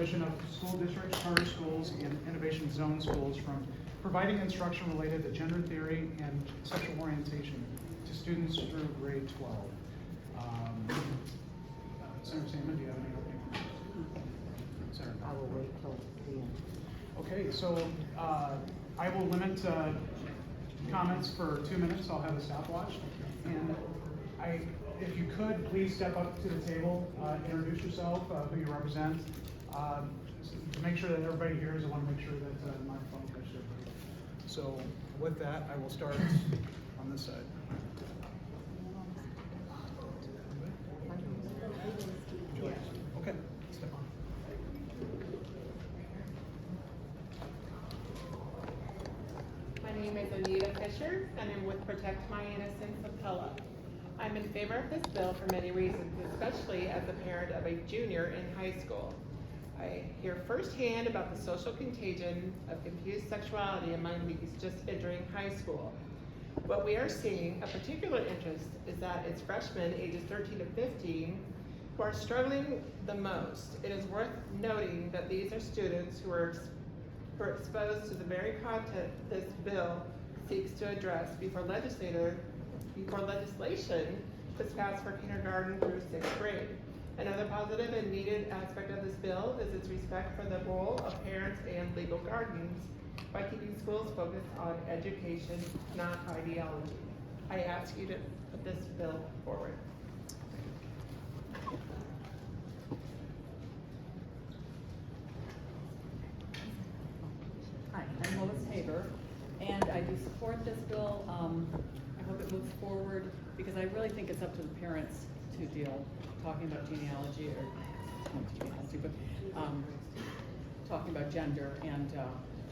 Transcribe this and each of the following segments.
prohibition of school districts, charter schools, and innovation zone schools from providing instruction related to gender theory and sexual orientation to students through grade 12. Senator Salmon, do you have any opening comments? Senator? I will wait till the end. Okay, so I will limit comments for 2 minutes. I'll have a stopwatch. And if you could, please step up to the table, introduce yourself, who you represent. To make sure that everybody hears, I want to make sure that the microphone catches everybody. So with that, I will start on this side. Okay, step on. My name is Anita Fisher, and I'm with Protect My Innocence Appellate. I'm in favor of this bill for many reasons, especially as a parent of a junior in high school. I hear firsthand about the social contagion of confused sexuality among these just entering high school. What we are seeing of particular interest is that it's freshmen ages 13 to 15 who are struggling the most. It is worth noting that these are students who are exposed to the very content this bill seeks to address before legislation was passed for kindergarten through 6th grade. Another positive and needed aspect of this bill is its respect for the role of parents and legal guardians by keeping schools focused on education, not ideology. I ask you to put this bill forward. Hi, I'm Lois Haber, and I do support this bill. I hope it moves forward because I really think it's up to the parents to deal, talking about genealogy, or not genealogy, but talking about gender, and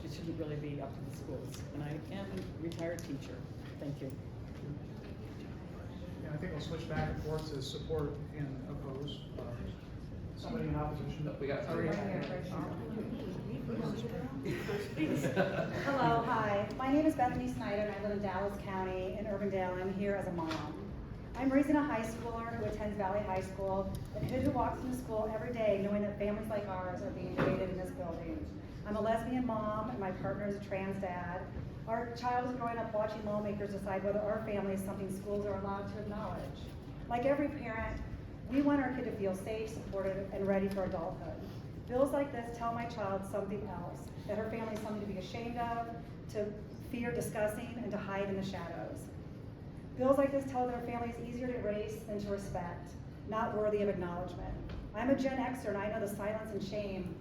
it shouldn't really be up to the schools. And I am a retired teacher. Thank you. Yeah, I think we'll switch back and forth to support and oppose. Somebody in opposition. We got three. Hello, hi. My name is Bethany Snyder, and I live in Dallas County in Urbandale. I'm here as a mom. I'm raising a high schooler who attends Valley High School and who walks into school every day knowing that families like ours are being created in this building. I'm a lesbian mom, and my partner is a trans dad. Our child is growing up watching lawmakers decide whether our family is something schools are allowed to acknowledge. Like every parent, we want our kid to feel safe, supported, and ready for adulthood. Bills like this tell my child something else, that her family is something to be ashamed of, to fear discussing, and to hide in the shadows. Bills like this tell that her family is easier to erase than to respect, not worthy of acknowledgement. I'm a Gen Xer, and I know the silence and shame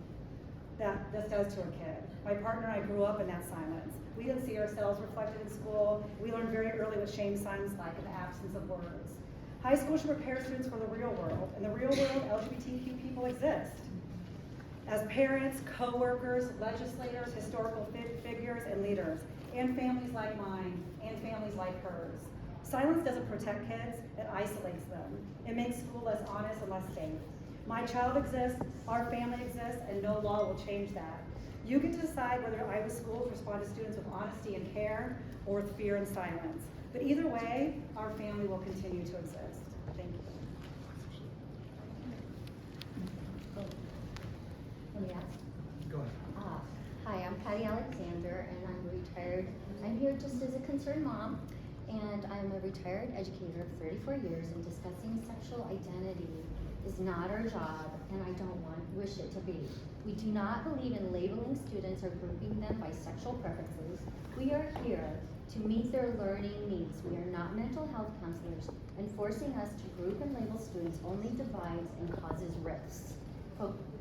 that this does to a kid. My partner and I grew up in that silence. We didn't see ourselves reflected in school. We learned very early what shame sounds like in the absence of words. High school should prepare students for the real world. In the real world, LGBTQ people exist. As parents, co-workers, legislators, historical figures, and leaders, and families like mine, and families like hers. Silence doesn't protect kids, it isolates them. It makes school less honest and less safe. My child exists, our family exists, and no law will change that. You get to decide whether Iowa schools respond to students with honesty and care, or with fear and silence. But either way, our family will continue to exist. Thank you. Let me ask. Go ahead. Hi, I'm Patty Alexander, and I'm retired. I'm here just as a concerned mom, and I'm a retired educator of 34 years, and discussing sexual identity is not our job, and I don't wish it to be. We do not believe in labeling students or grouping them by sexual preferences. We are here to meet their learning needs. We are not mental health counselors, and forcing us to group and label students only divides and causes rifts.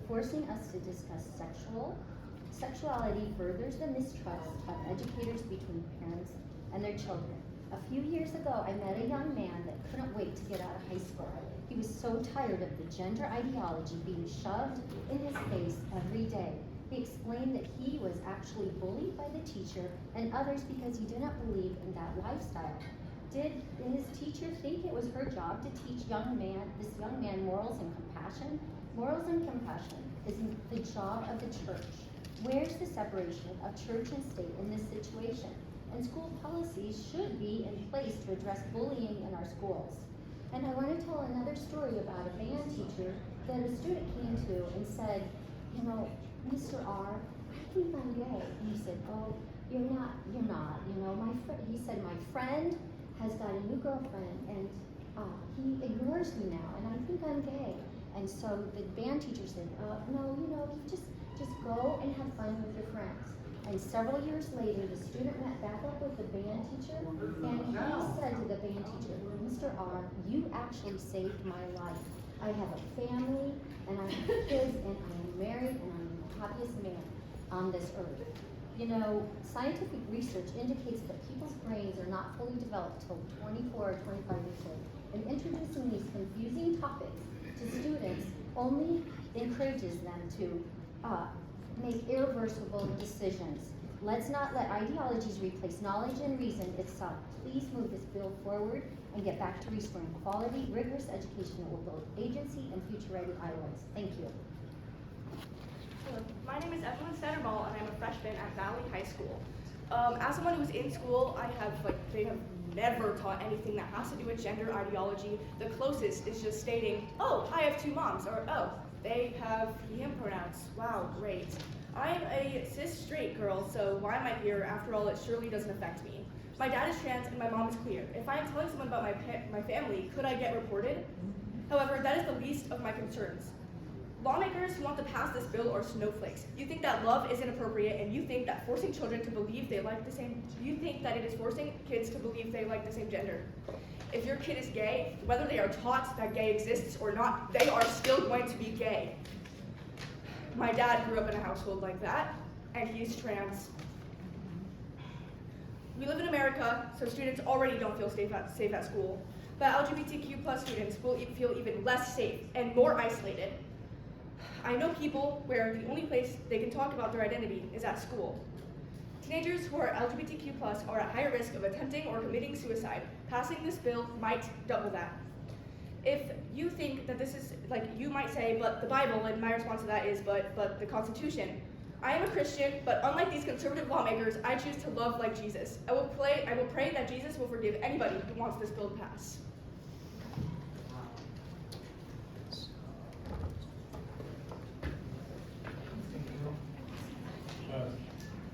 Forcing us to discuss sexuality furthers the mistrust of educators between parents and their children. A few years ago, I met a young man that couldn't wait to get out of high school. He was so tired of the gender ideology being shoved in his face every day. He explained that he was actually bullied by the teacher and others because he didn't believe in that lifestyle. Did his teacher think it was her job to teach this young man morals and compassion? Morals and compassion is the job of the church. Where's the separation of church and state in this situation? And school policies should be in place to address bullying in our schools. And I want to tell another story about a band teacher that a student came to and said, you know, Mr. R, I think I'm gay. And he said, oh, you're not. You know, he said, my friend has got a new girlfriend and he ignores me now and I think I'm gay. And so the band teacher said, no, you just go and have fun with your friends. And several years later, the student went back up with the band teacher and he said to the band teacher, Mr. R, you actually saved my life. I have a family and I have kids and I am married and I'm the happiest man on this earth. You know, scientific research indicates that people's brains are not fully developed till 24 or 25 years old. And introducing these confusing topics to students only encourages them to make irreversible decisions. Let's not let ideologies replace knowledge and reason itself. Please move this bill forward and get back to restoring quality, rigorous education that will build agency and future-ready Iowans. Thank you. Hello, my name is Evelyn Setterball and I'm a freshman at Valley High School. As someone who's in school, they have never taught anything that has to do with gender ideology. The closest is just stating, oh, I have 2 moms, or oh, they have he/him pronouns. Wow, great. I'm a cis straight girl, so why am I here? After all, it surely doesn't affect me. My dad is trans and my mom is queer. If I am telling someone about my family, could I get reported? However, that is the least of my concerns. Lawmakers who want to pass this bill are snowflakes. You think that love is inappropriate, and you think that forcing children to believe they like the same, you think that it is forcing kids to believe they like the same gender. If your kid is gay, whether they are taught that gay exists or not, they are still going to be gay. My dad grew up in a household like that, and he's trans. We live in America, so students already don't feel safe at school, but LGBTQ+ students will feel even less safe and more isolated. I know people where the only place they can talk about their identity is at school. Teenagers who are LGBTQ+ are at higher risk of attempting or committing suicide. Passing this bill might double that. If you think that this is, you might say, but the Bible, and my response to that is, but the Constitution. I am a Christian, but unlike these conservative lawmakers, I choose to love like Jesus. I will pray that Jesus will forgive anybody who wants this bill to pass.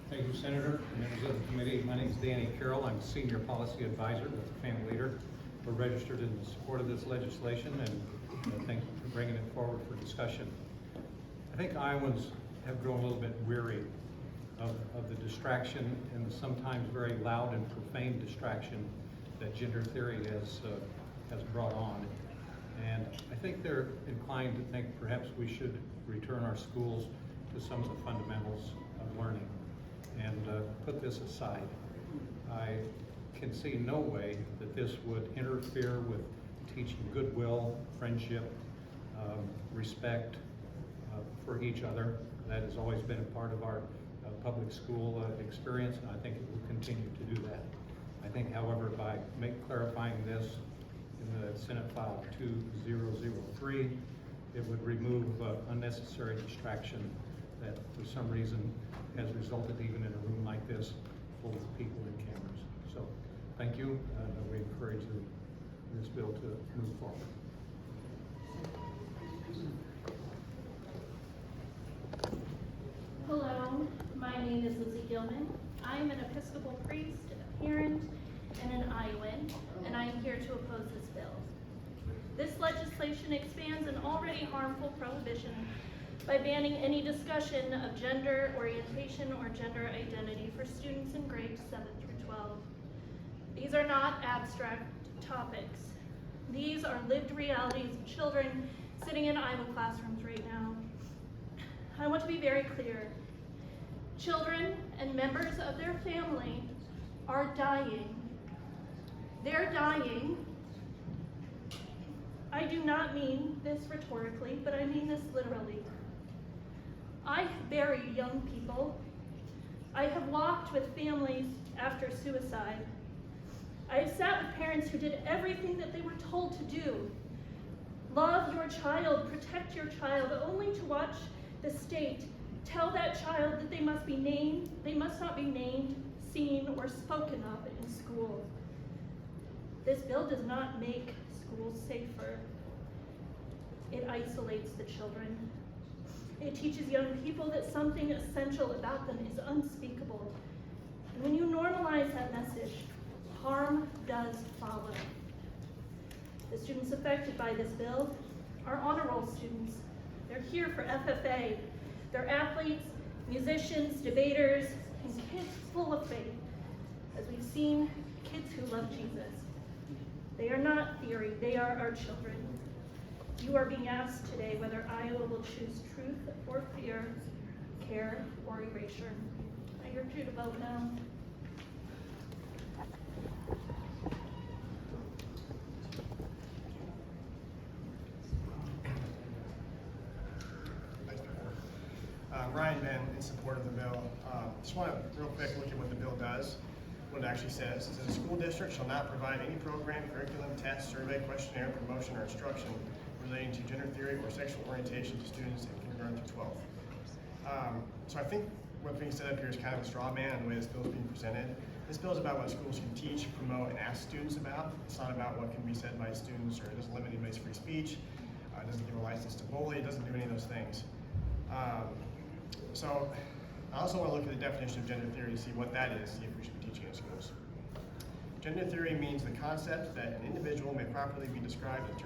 Thank you, Senator, members of the committee. My name is Danny Carroll. I'm Senior Policy Advisor with the Family Leader. We're registered in support of this legislation, and thank you for bringing it forward for discussion. I think Iowans have grown a little bit weary of the distraction and the sometimes very loud and profane distraction that gender theory has brought on. And I think they're inclined to think perhaps we should return our schools to some of the fundamentals of learning and put this aside. I can see no way that this would interfere with teaching goodwill, friendship, respect for each other. That has always been a part of our public school experience, and I think it will continue to do that. I think, however, by clarifying this in the Senate File 2003, it would remove unnecessary distraction that for some reason has resulted even in a room like this full of people and cameras. So thank you. We encourage this bill to move forward. Hello, my name is Lizzie Gilman. I am an Episcopal priest, a parent, and an Iowan, and I am here to oppose this bill. This legislation expands an already harmful prohibition by banning any discussion of gender orientation or gender identity for students in grades 7 through 12. These are not abstract topics. These are lived realities of children sitting in Iowa classrooms right now. I want to be very clear. Children and members of their family are dying. They're dying. I do not mean this rhetorically, but I mean this literally. I have buried young people. I have walked with families after suicide. I have sat with parents who did everything that they were told to do. Love your child, protect your child, only to watch the state tell that child that they must not be named, seen, or spoken of in school. This bill does not make schools safer. It isolates the children. It teaches young people that something essential about them is unspeakable. And when you normalize that message, harm does follow. The students affected by this bill are honor roll students. They're here for FFA. They're athletes, musicians, debaters, and kids full of faith. As we've seen, kids who love Jesus. They are not theory, they are our children. You are being asked today whether Iowa will choose truth or fear, care or erasure. I urge you to vote now. Ryan Ben, in support of the bill. Just want to real quick look at what the bill does, what it actually says. It says a school district shall not provide any program, curriculum, test, survey, questionnaire, promotion, or instruction relating to gender theory or sexual orientation to students in kindergarten through 12th. So I think what's being set up here is kind of a straw man on the way this bill is being presented. This bill is about what schools can teach, promote, and ask students about. It's not about what can be said by students, or it doesn't limit anybody's free speech. It doesn't give a license to bully. It doesn't do any of those things. So I also want to look at the definition of gender theory to see what that is, see if we should be teaching in schools. Gender theory means the concept that an individual may properly be described in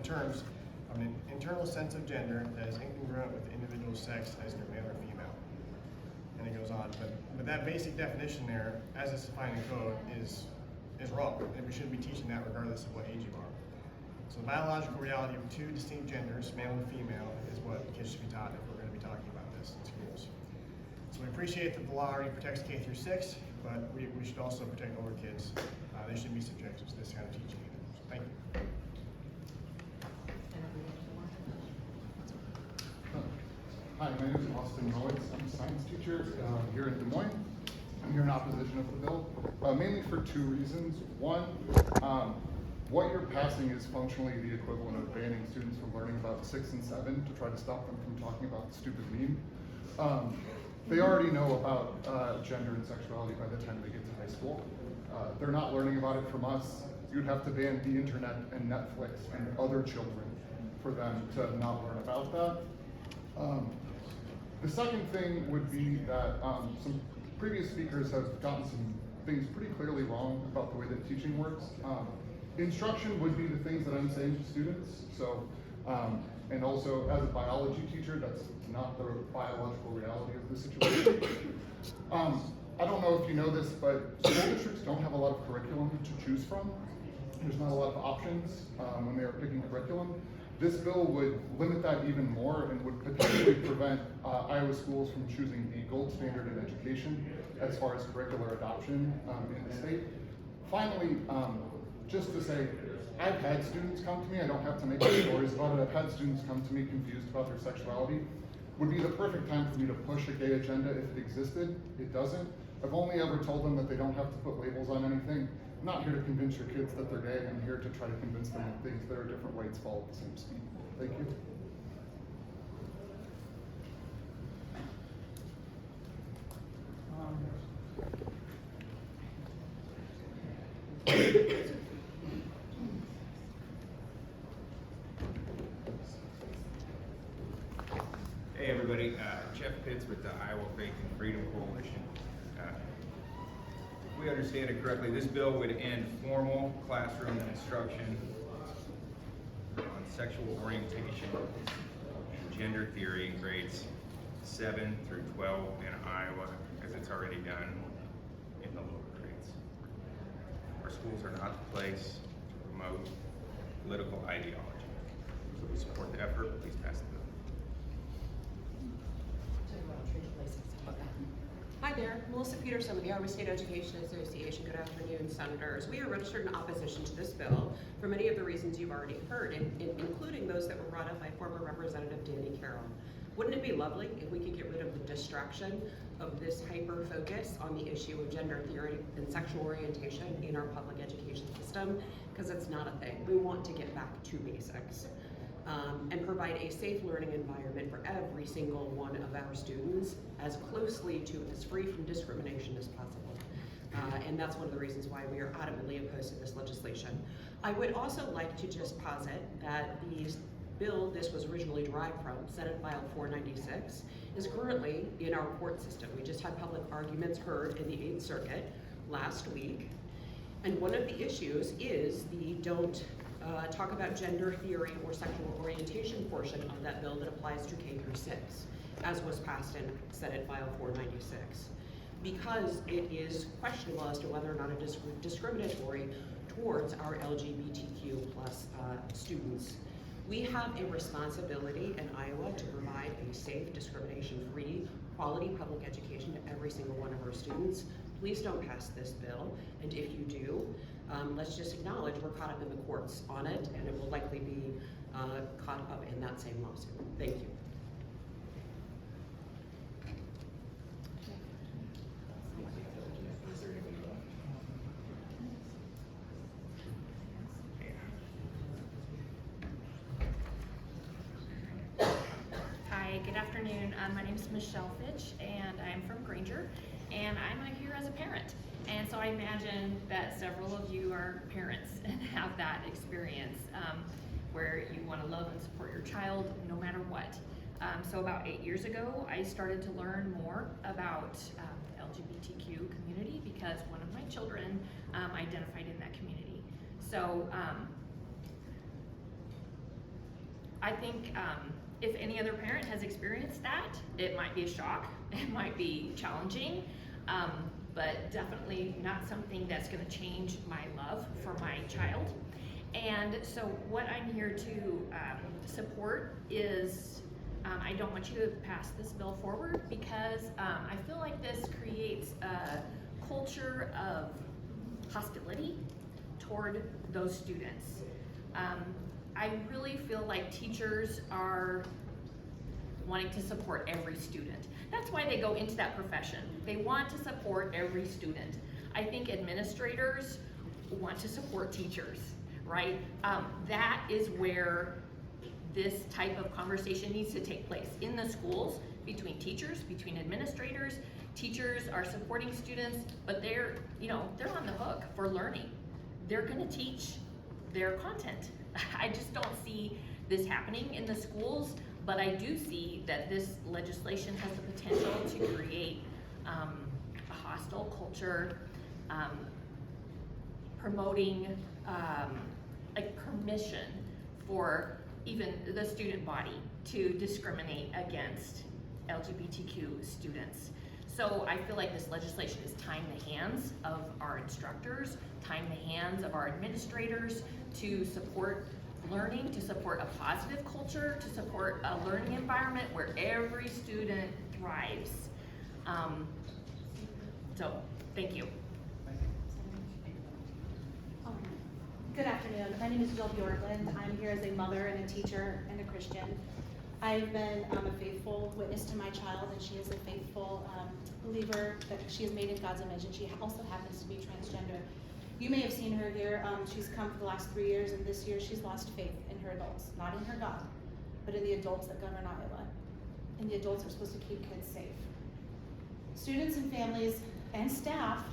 terms of an internal sense of gender that is incongruent with the individual's sex as their male or female. And it goes on, but that basic definition there, as it's defined in code, is wrong, and we shouldn't be teaching that regardless of what age you are. So the biological reality of two distinct genders, male and female, is what kids should be taught if we're going to be talking about this in schools. So we appreciate that the law already protects K through 6, but we should also protect older kids. They shouldn't be subjected to this kind of teaching either. So thank you. Hi, my name is Austin Rowitz. I'm a science teacher here in Des Moines. I'm here in opposition of the bill, mainly for 2 reasons. One, what you're passing is functionally the equivalent of banning students from learning about 6 and 7 to try to stop them from talking about the stupid meme. They already know about gender and sexuality by the time they get to high school. They're not learning about it from us. You'd have to ban the internet and Netflix and other children for them to not learn about that. The second thing would be that some previous speakers have gotten some things pretty clearly wrong about the way that teaching works. Instruction would be the things that I'm saying to students. So, and also as a biology teacher, that's not the biological reality of the situation. I don't know if you know this, but school districts don't have a lot of curriculum to choose from. There's not a lot of options when they are picking curriculum. This bill would limit that even more and would potentially prevent Iowa schools from choosing the gold standard in education as far as curricular adoption in the state. Finally, just to say, I've had students come to me, I don't have to make any stories about it, I've had students come to me confused about their sexuality. Would be the perfect time for me to push a gay agenda if it existed. It doesn't. I've only ever told them that they don't have to put labels on anything. I'm not here to convince your kids that they're gay, I'm here to try to convince them that things that are different weights fall at the same speed. Thank you. Hey everybody, Jeff Pitts with the Iowa Faith and Freedom Coalition. If we understand it correctly, this bill would end formal classroom instruction on sexual orientation and gender theory in grades 7 through 12 in Iowa, as it's already done in the lower grades. Our schools are not the place to promote political ideology. So we support the effort. Please pass the bill. Hi there, Melissa Peterson with the Iowa State Education Association. Good afternoon, Senators. We are registered in opposition to this bill for many of the reasons you've already heard, including those that were brought up by former Representative Danny Carroll. Wouldn't it be lovely if we could get rid of the distraction of this hyper-focus on the issue of gender theory and sexual orientation in our public education system? Because it's not a thing. We want to get back to basics. And provide a safe learning environment for every single one of our students, as closely to as free from discrimination as possible. And that's one of the reasons why we are adamantly opposed to this legislation. I would also like to just posit that bill this was originally derived from, Senate File 496, is currently in our court system. We just had public arguments heard in the 8th Circuit last week. And one of the issues is the don't talk about gender theory or sexual orientation portion of that bill that applies to K through 6, as was passed in Senate File 496. Because it is questionable as to whether or not it is discriminatory towards our LGBTQ plus students. We have a responsibility in Iowa to provide a safe, discrimination-free, quality public education to every single one of our students. Please don't pass this bill, and if you do, let's just acknowledge we're caught up in the courts on it, and it will likely be caught up in that same lawsuit. Thank you. Hi, good afternoon. My name is Michelle Fitch, and I'm from Granger, and I'm here as a parent. And so I imagine that several of you are parents and have that experience where you want to love and support your child no matter what. So about 8 years ago, I started to learn more about the LGBTQ community because one of my children identified in that community. So I think if any other parent has experienced that, it might be a shock, it might be challenging, but definitely not something that's going to change my love for my child. And so what I'm here to support is, I don't want you to pass this bill forward because I feel like this creates a culture of hostility toward those students. I really feel like teachers are wanting to support every student. That's why they go into that profession. They want to support every student. I think administrators want to support teachers, right? That is where this type of conversation needs to take place in the schools, between teachers, between administrators. Teachers are supporting students, but they're on the hook for learning. They're gonna teach their content. I just don't see this happening in the schools, but I do see that this legislation has the potential to create a hostile culture, promoting like permission for even the student body to discriminate against LGBTQ students. So I feel like this legislation is tying the hands of our instructors, tying the hands of our administrators to support learning, to support a positive culture, to support a learning environment where every student thrives. So, thank you. Good afternoon. My name is Jill Bjorkland. I'm here as a mother and a teacher and a Christian. I've been a faithful witness to my child, and she is a faithful believer that she is made in God's image, and she also happens to be transgender. You may have seen her here. She's come for the last 3 years, and this year she's lost faith in her adults, not in her God, but in the adults that govern Iowa, and the adults are supposed to keep kids safe. Students and families and staff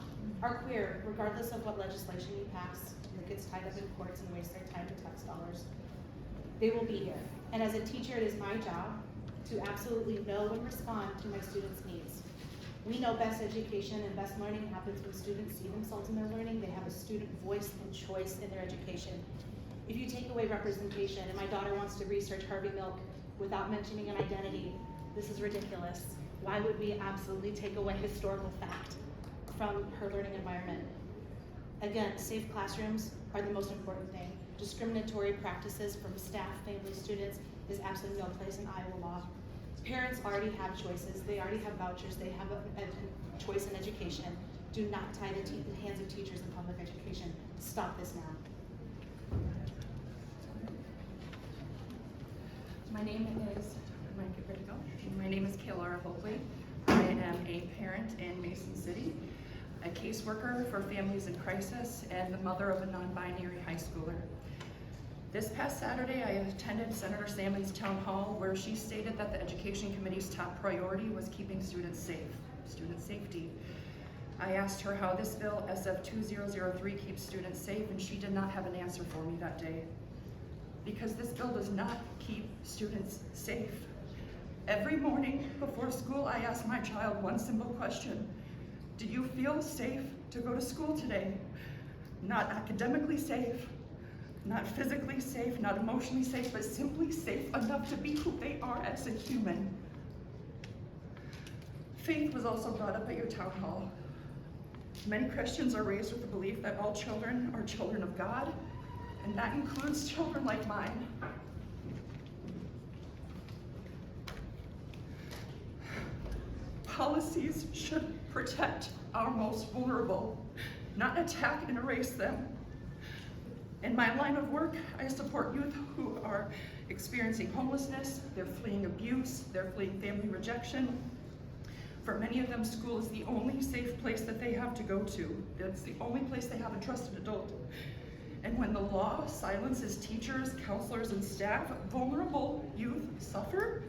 are queer, regardless of what legislation you pass, that gets tied up in courts and waste their time and tax dollars. They will be here. And as a teacher, it is my job to absolutely know and respond to my students' needs. We know best education and best learning happens when students see themselves in their learning. They have a student voice and choice in their education. If you take away representation, and my daughter wants to research Harvey Milk without mentioning an identity, this is ridiculous. Why would we absolutely take away historical fact from her learning environment? Again, safe classrooms are the most important thing. Discriminatory practices from staff, family, students is absolutely no place in Iowa law. Parents already have choices. They already have vouchers. They have a choice in education. Do not tie the hands of teachers in public education. Stop this now. My name is Kaylara Hopley. I am a parent in Mason City, a caseworker for families in crisis, and the mother of a non-binary high schooler. This past Saturday, I attended Senator Salmon's town hall where she stated that the Education Committee's top priority was keeping students safe, student safety. I asked her how this bill, SF 2003, keeps students safe, and she did not have an answer for me that day. because this bill does not keep students safe. Every morning before school, I ask my child one simple question: do you feel safe to go to school today? Not academically safe, not physically safe, not emotionally safe, but simply safe enough to be who they are as a human. Faith was also brought up at your town hall. Many Christians are raised with the belief that all children are children of God, and that includes children like mine. Policies should protect our most vulnerable, not attack and erase them. In my line of work, I support youth who are experiencing homelessness, they're fleeing abuse, they're fleeing family rejection. For many of them, school is the only safe place that they have to go to. It's the only place they have a trusted adult. And when the law silences teachers, counselors, and staff, vulnerable youth suffer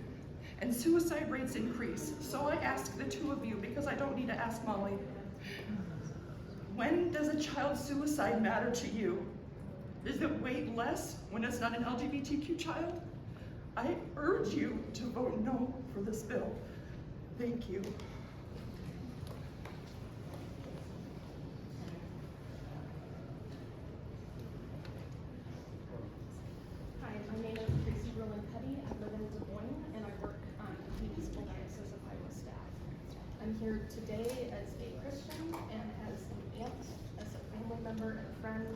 and suicide rates increase. So I ask the two of you, because I don't need to ask Molly, when does a child's suicide matter to you? Does it weigh less when it's not an LGBTQ child? I urge you to vote no for this bill. Thank you. Hi, my name is Tracy Petty. I live in Des Moines and I work on the Municipal Diocese of Iowa staff. I'm here today as a Christian and as an aunt, as a family member and a friend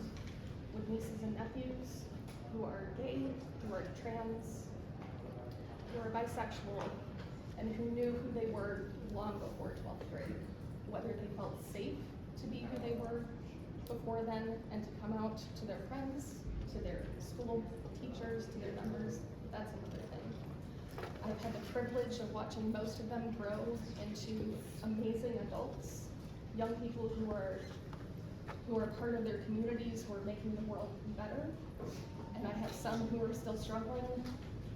with nieces and nephews who are gay, who are trans, who are bisexual, and who knew who they were long before 12th grade. Whether they felt safe to be who they were before then and to come out to their friends, to their school teachers, to their members, that's another thing. I've had the privilege of watching most of them grow into amazing adults, young people who are part of their communities, who are making the world better. And I have some who are still struggling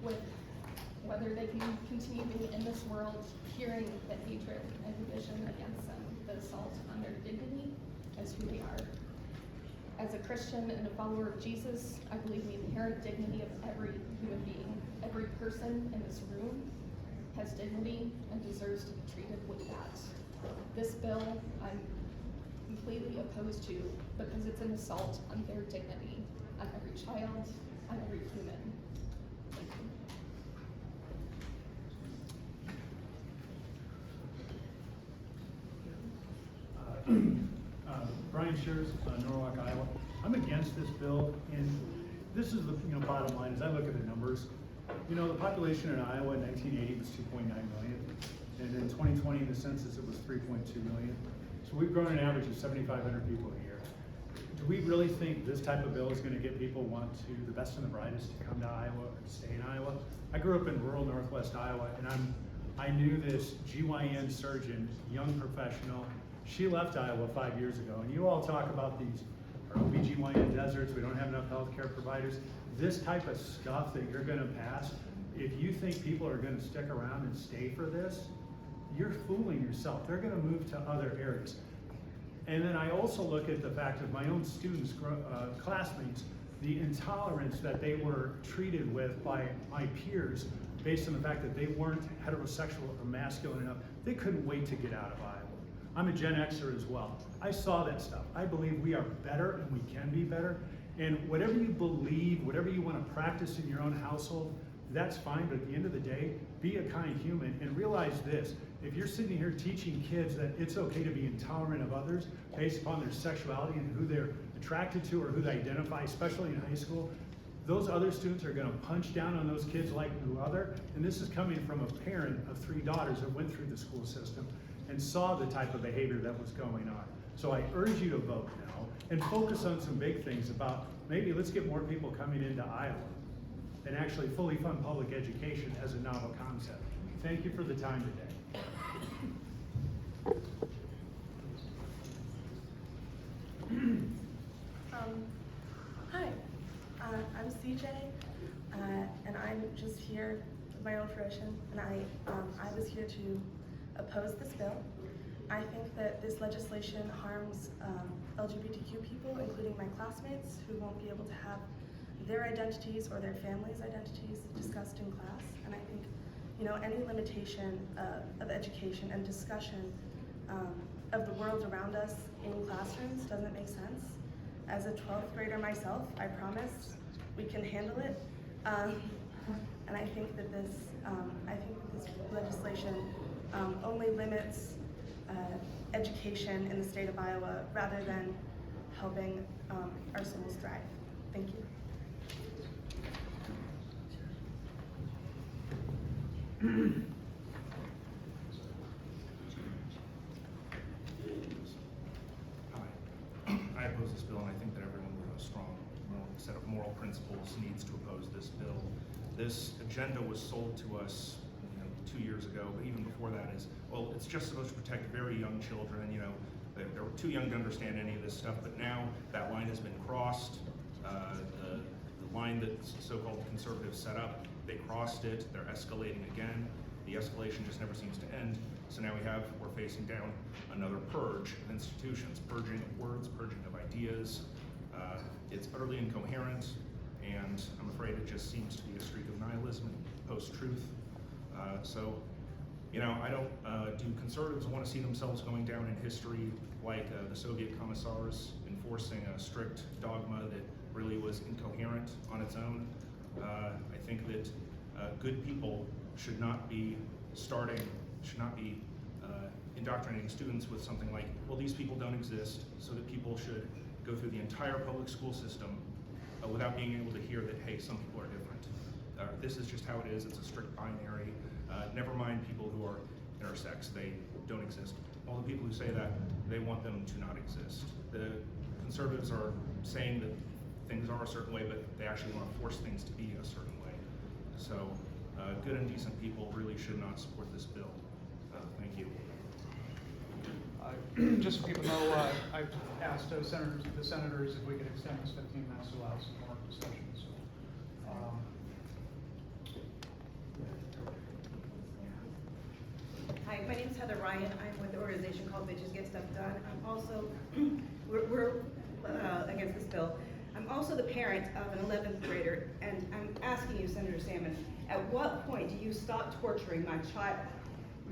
with whether they can continue being in this world, hearing the hatred and division against them, the assault on their dignity as who they are. As a Christian and a follower of Jesus, I believe the inherent dignity of every human being, every person in this room has dignity and deserves to be treated with that. This bill, I'm completely opposed to because it's an assault on their dignity, on every child, on every human. Thank you. Brian Shears, Norwalk, Iowa. I'm against this bill, and this is the bottom line. As I look at the numbers, the population in Iowa in 1980 was 2.9 million, and in 2020 in the census it was 3.2 million. So we've grown an average of 7,500 people a year. Do we really think this type of bill is going to get people the best and the brightest to come to Iowa or to stay in Iowa? I grew up in rural Northwest Iowa, and I knew this GYN surgeon, young professional. She left Iowa 5 years ago, and you all talk about these OBGYN deserts, we don't have enough healthcare providers. This type of stuff that you're gonna pass, if you think people are gonna stick around and stay for this, you're fooling yourself. They're gonna move to other areas. And then I also look at the fact of my own students, classmates, the intolerance that they were treated with by my peers based on the fact that they weren't heterosexual or masculine enough. They couldn't wait to get out of Iowa. I'm a Gen Xer as well. I saw that stuff. I believe we are better and we can be better. And whatever you believe, whatever you want to practice in your own household, that's fine. But at the end of the day, be a kind human and realize this. If you're sitting here teaching kids that it's okay to be intolerant of others based upon their sexuality and who they're attracted to or who they identify, especially in high school, those other students are going to punch down on those kids like no other. And this is coming from a parent of 3 daughters that went through the school system and saw the type of behavior that was going on. So I urge you to vote now and focus on some big things about maybe let's get more people coming into Iowa and actually fully fund public education as a novel concept. Thank you for the time today. Hi, I'm CJ, and I'm just here with my own fruition, and I was here to oppose this bill. I think that this legislation harms LGBTQ people, including my classmates, who won't be able to have their identities or their families' identities discussed in class. And I think, you know, any limitation of education and discussion of the world around us in classrooms doesn't make sense. As a 12th grader myself, I promise we can handle it. And I think that this legislation only limits education in the state of Iowa rather than helping our schools thrive. Thank you. I oppose this bill, and I think that everyone with a strong set of moral principles needs to oppose this bill. This agenda was sold to us 2 years ago, but even before that is, well, it's just supposed to protect very young children. You know, they're too young to understand any of this stuff, but now that line has been crossed. The line that so-called conservatives set up, they crossed it, they're escalating again. The escalation just never seems to end. So now we're facing down another purge of institutions, purging of words, purging of ideas. It's utterly incoherent, and I'm afraid it just seems to be a streak of nihilism and post-truth. So, you know, I don't, do conservatives want to see themselves going down in history like the Soviet commissars enforcing a strict dogma that really was incoherent on its own? I think that good people should not be indoctrinating students with something like, well, these people don't exist, so that people should go through the entire public school system without being able to hear that, hey, some people are different. This is just how it is. It's a strict binary. Never mind people who are intersex. They don't exist. All the people who say that, they want them to not exist. The conservatives are saying that things are a certain way, but they actually want to force things to be a certain way. So good and decent people really should not support this bill. Thank you. Just so people know, I've asked the senators if we could extend this 15 minutes to allow some more discussion. So, Hi, my name is Heather Ryan. I'm with the organization called Bitches Get Stuff Done. I'm also, we're against this bill. I'm also the parent of an 11th grader, and I'm asking you, Senator Salmon, at what point do you stop torturing my child?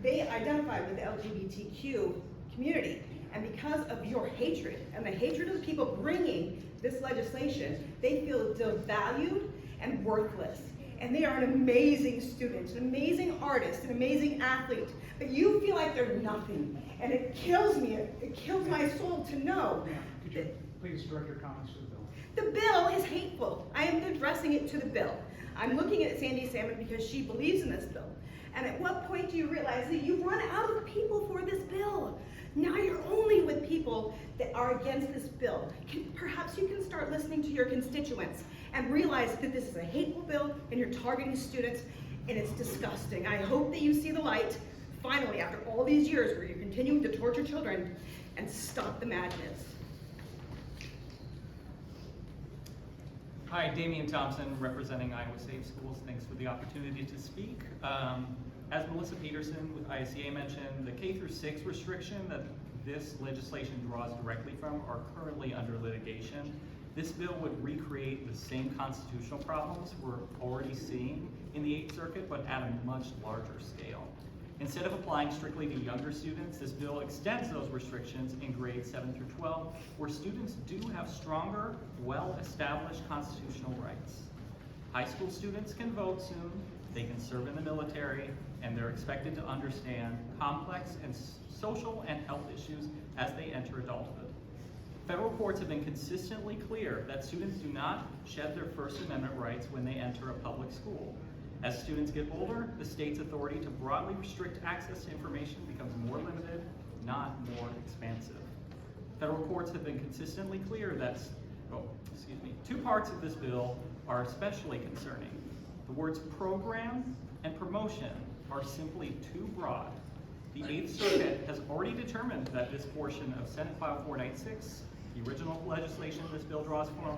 They identify with the LGBTQ community, and because of your hatred and the hatred of the people bringing this legislation, they feel devalued and worthless. And they are an amazing student, an amazing artist, an amazing athlete, but you feel like they're nothing. And it kills me, it kills my soul to know. could you please direct your comments to the bill? The bill is hateful. I am addressing it to the bill. I'm looking at Sandy Salmon because she believes in this bill. And at what point do you realize that you've run out of people for this bill? Now you're only with people that are against this bill. Perhaps you can start listening to your constituents and realize that this is a hateful bill and you're targeting students, and it's disgusting. I hope that you see the light, finally, after all these years where you're continuing to torture children, and stop the madness. Hi, Damian Thompson, representing Iowa Safe Schools. Thanks for the opportunity to speak. As Melissa Peterson with ISEA mentioned, the K-6 restriction that this legislation draws directly from are currently under litigation. This bill would recreate the same constitutional problems we're already seeing in the 8th Circuit, but at a much larger scale. Instead of applying strictly to younger students, this bill extends those restrictions in grades 7 through 12, where students do have stronger, well-established constitutional rights. High school students can vote soon, they can serve in the military, and they're expected to understand complex and social and health issues as they enter adulthood. Federal courts have been consistently clear that students do not shed their First Amendment rights when they enter a public school. As students get older, the state's authority to broadly restrict access to information becomes more limited, not more expansive. Federal courts have been consistently clear that, two parts of this bill are especially concerning. The words program and promotion are simply too broad. The 8th Circuit has already determined that this portion of Senate File 496, the original legislation this bill draws from,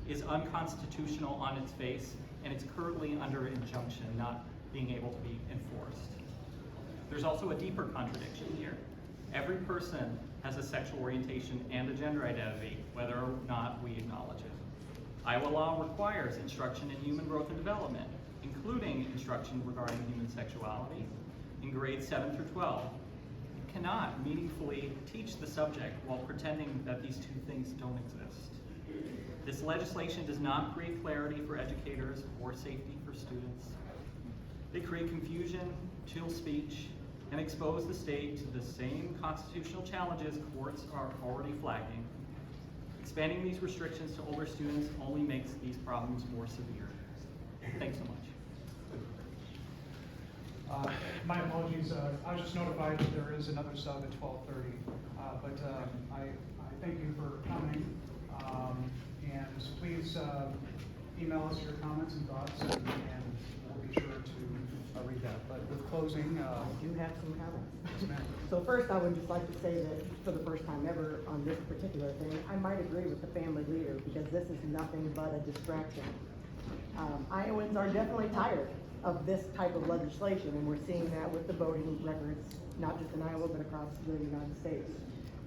is unconstitutional on its face, and it's currently under injunction, not being able to be enforced. There's also a deeper contradiction here. Every person has a sexual orientation and a gender identity, whether or not we acknowledge it. Iowa law requires instruction in human growth and development, including instruction regarding human sexuality in grades 7 through 12. It cannot meaningfully teach the subject while pretending that these two things don't exist. This legislation does not create clarity for educators or safety for students. They create confusion, chill speech, and expose the state to the same constitutional challenges courts are already flagging. Expanding these restrictions to older students only makes these problems more severe. Thanks so much. My apologies, I was just notified that there is another sub at 12:30, but I thank you for coming, and please email us your comments and thoughts, and we'll be sure to read that. But with closing, I do have some comments. yes, ma'am. So first, I would just like to say that for the first time ever on this particular thing, I might agree with the family leader because this is nothing but a distraction. Iowans are definitely tired of this type of legislation, and we're seeing that with the voting records, not just in Iowa, but across the United States.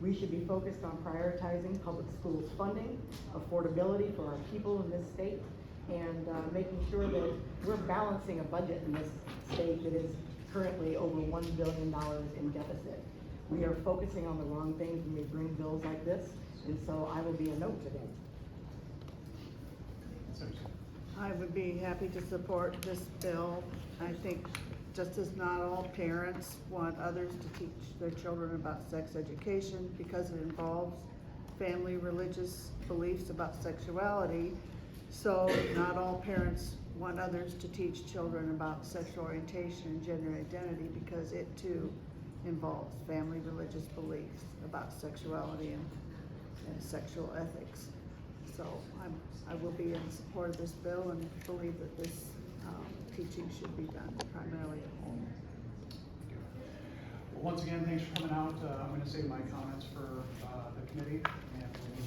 We should be focused on prioritizing public schools funding, affordability for our people in this state, and making sure that we're balancing a budget in this state that is currently over $1 billion in deficit. We are focusing on the wrong things when we bring bills like this, and so I will be a no today. I would be happy to support this bill. I think just as not all parents want others to teach their children about sex education because it involves family religious beliefs about sexuality. So not all parents want others to teach children about sexual orientation and gender identity because it too involves family religious beliefs about sexuality and sexual ethics. So I will be in support of this bill and believe that this teaching should be done primarily at home. Well, once again, thanks for coming out. I'm going to save my comments for the committee, and we'll